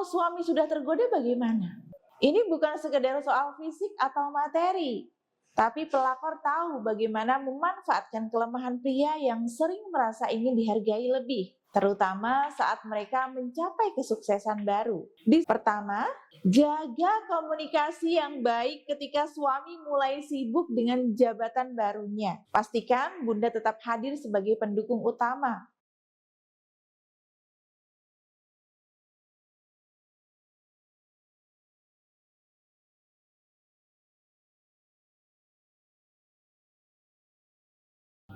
Kalau suami sudah tergoda bagaimana? Ini bukan sekedar soal fisik atau materi, tapi pelakor tahu bagaimana memanfaatkan kelemahan pria yang sering merasa ingin dihargai lebih, terutama saat mereka mencapai kesuksesan baru. Pertama, jaga komunikasi yang baik ketika suami mulai sibuk dengan jabatan barunya. Pastikan Bunda tetap hadir sebagai pendukung utama.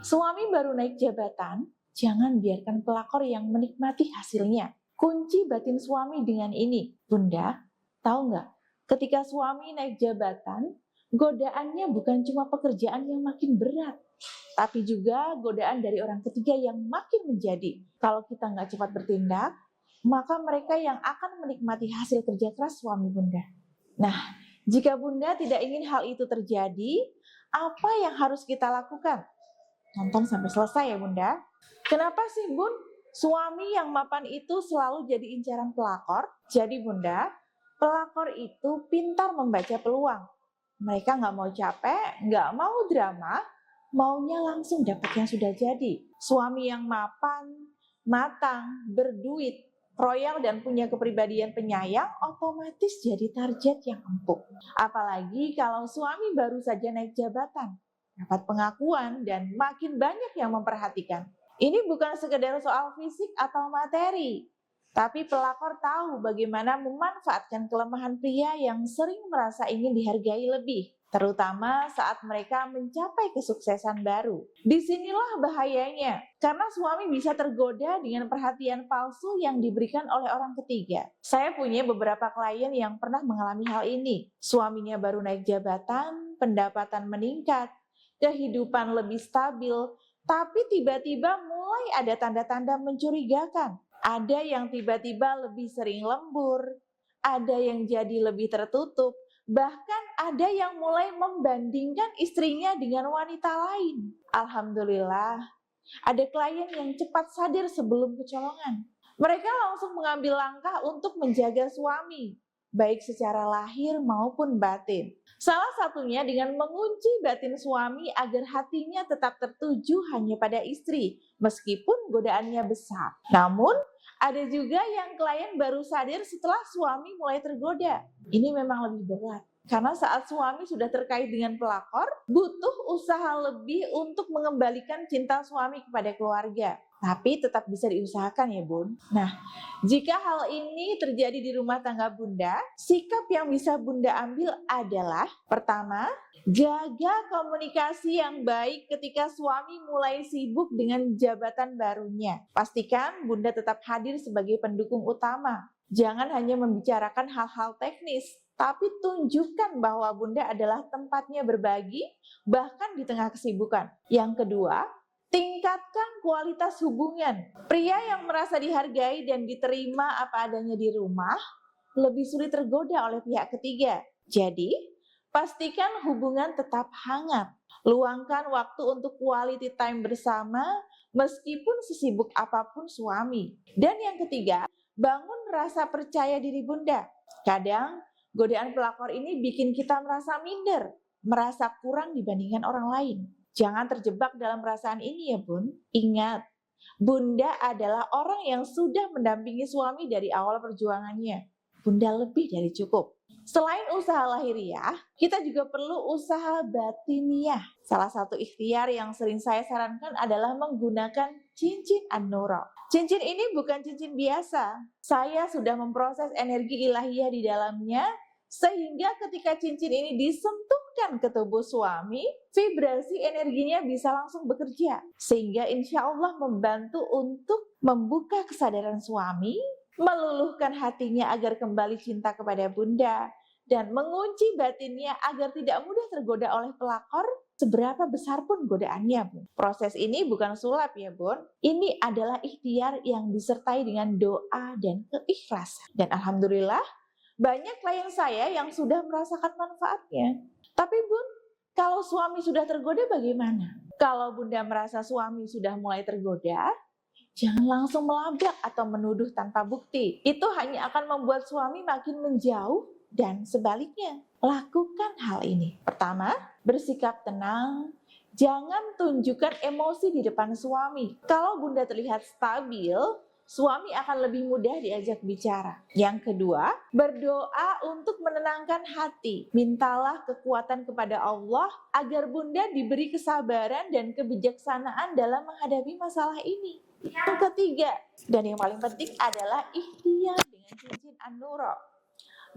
Suami baru naik jabatan, jangan biarkan pelakor yang menikmati hasilnya. Kunci batin suami dengan ini, Bunda, tahu nggak? Ketika suami naik jabatan, godaannya bukan cuma pekerjaan yang makin berat, tapi juga godaan dari orang ketiga yang makin menjadi. Kalau kita nggak cepat bertindak, maka mereka yang akan menikmati hasil kerja keras suami Bunda. Nah, jika Bunda tidak ingin hal itu terjadi, apa yang harus kita lakukan? Nonton sampai selesai ya Bunda. Kenapa sih Bun? Suami yang mapan itu selalu jadi incaran pelakor. Jadi Bunda, pelakor itu pintar membaca peluang. Mereka nggak mau capek, nggak mau drama, maunya langsung dapat yang sudah jadi. Suami yang mapan, matang, berduit, royal dan punya kepribadian penyayang, otomatis jadi target yang empuk. Apalagi kalau suami baru saja naik jabatan, dapat pengakuan dan makin banyak yang memperhatikan. Ini bukan sekedar soal fisik atau materi, tapi pelakor tahu bagaimana memanfaatkan kelemahan pria yang sering merasa ingin dihargai lebih, terutama saat mereka mencapai kesuksesan baru. Disinilah bahayanya, karena suami bisa tergoda dengan perhatian palsu yang diberikan oleh orang ketiga. Saya punya beberapa klien yang pernah mengalami hal ini. Suaminya baru naik jabatan, pendapatan meningkat, kehidupan lebih stabil, tapi tiba-tiba mulai ada tanda-tanda mencurigakan. Ada yang tiba-tiba lebih sering lembur, ada yang jadi lebih tertutup, bahkan ada yang mulai membandingkan istrinya dengan wanita lain. Alhamdulillah, ada klien yang cepat sadar sebelum kecolongan. Mereka langsung mengambil langkah untuk menjaga suami, baik secara lahir maupun batin. Salah satunya dengan mengunci batin suami agar hatinya tetap tertuju hanya pada istri, meskipun godaannya besar. Namun, ada juga yang klien baru sadar setelah suami mulai tergoda. Ini memang lebih berat. Karena saat suami sudah terkait dengan pelakor, butuh usaha lebih untuk mengembalikan cinta suami kepada keluarga. Tapi tetap bisa diusahakan ya Bun. Nah, jika hal ini terjadi di rumah tangga Bunda, sikap yang bisa Bunda ambil adalah: pertama, jaga komunikasi yang baik ketika suami mulai sibuk dengan jabatan barunya. Pastikan Bunda tetap hadir sebagai pendukung utama. Jangan hanya membicarakan hal-hal teknis, tapi tunjukkan bahwa Bunda adalah tempatnya berbagi, bahkan di tengah kesibukan. Yang kedua, tingkatkan kualitas hubungan. Pria yang merasa dihargai dan diterima apa adanya di rumah lebih sulit tergoda oleh pihak ketiga. Jadi, pastikan hubungan tetap hangat. Luangkan waktu untuk quality time bersama meskipun sesibuk apapun suami. Dan yang ketiga, bangun rasa percaya diri Bunda. Kadang, godaan pelakor ini bikin kita merasa minder, merasa kurang dibandingkan orang lain. Jangan terjebak dalam perasaan ini ya Bun. Ingat, Bunda adalah orang yang sudah mendampingi suami dari awal perjuangannya. Bunda lebih dari cukup. Selain usaha lahiriah, kita juga perlu usaha batiniah. Salah satu ikhtiar yang sering saya sarankan adalah menggunakan cincin An-Nuro. Cincin ini bukan cincin biasa. Saya sudah memproses energi ilahiyah di dalamnya, sehingga ketika cincin ini disentuhkan ke tubuh suami, vibrasi energinya bisa langsung bekerja. Sehingga insya Allah membantu untuk membuka kesadaran suami, meluluhkan hatinya agar kembali cinta kepada Bunda, dan mengunci batinnya agar tidak mudah tergoda oleh pelakor, seberapa besar pun godaannya, Bun. Proses ini bukan sulap ya, Bun. Ini adalah ikhtiar yang disertai dengan doa dan keikhlasan. Dan alhamdulillah, banyak klien saya yang sudah merasakan manfaatnya. Tapi Bun, kalau suami sudah tergoda bagaimana? Kalau Bunda merasa suami sudah mulai tergoda, Jangan langsung melabrak atau menuduh tanpa bukti. Itu hanya akan membuat suami makin menjauh dan sebaliknya. Lakukan hal ini. Pertama, bersikap tenang. Jangan tunjukkan emosi di depan suami. Kalau Bunda terlihat stabil, suami akan lebih mudah diajak bicara. Yang kedua, berdoa untuk menenangkan hati. Mintalah kekuatan kepada Allah agar Bunda diberi kesabaran dan kebijaksanaan dalam menghadapi masalah ini. Yang ketiga, dan yang paling penting adalah ikhtiar dengan cincin An-Nuro.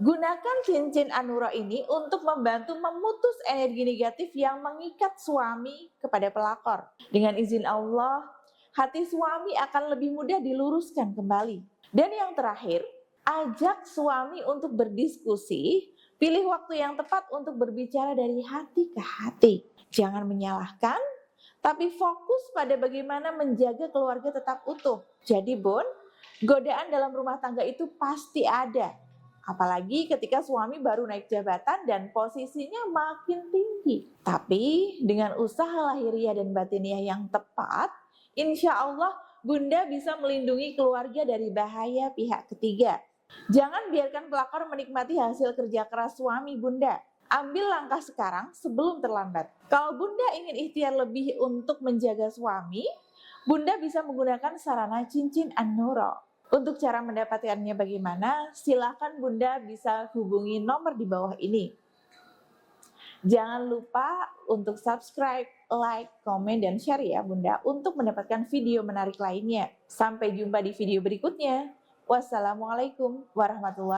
Gunakan cincin An-Nuro ini untuk membantu memutus energi negatif yang mengikat suami kepada pelakor. Dengan izin Allah, hati suami akan lebih mudah diluruskan kembali. Dan yang terakhir, ajak suami untuk berdiskusi, pilih waktu yang tepat untuk berbicara dari hati ke hati. Jangan menyalahkan, tapi fokus pada bagaimana menjaga keluarga tetap utuh. Jadi Bun, godaan dalam rumah tangga itu pasti ada. Apalagi ketika suami baru naik jabatan dan posisinya makin tinggi. Tapi dengan usaha lahiriah dan batiniah yang tepat, insya Allah Bunda bisa melindungi keluarga dari bahaya pihak ketiga. Jangan biarkan pelakor menikmati hasil kerja keras suami Bunda. Ambil langkah sekarang sebelum terlambat. Kalau Bunda ingin ikhtiar lebih untuk menjaga suami, Bunda bisa menggunakan sarana cincin An-Nuro. Untuk cara mendapatkannya bagaimana, silakan Bunda bisa hubungi nomor di bawah ini. Jangan lupa untuk subscribe, like, komen, dan share ya Bunda untuk mendapatkan video menarik lainnya. Sampai jumpa di video berikutnya. Wassalamualaikum warahmatullahi wabarakatuh.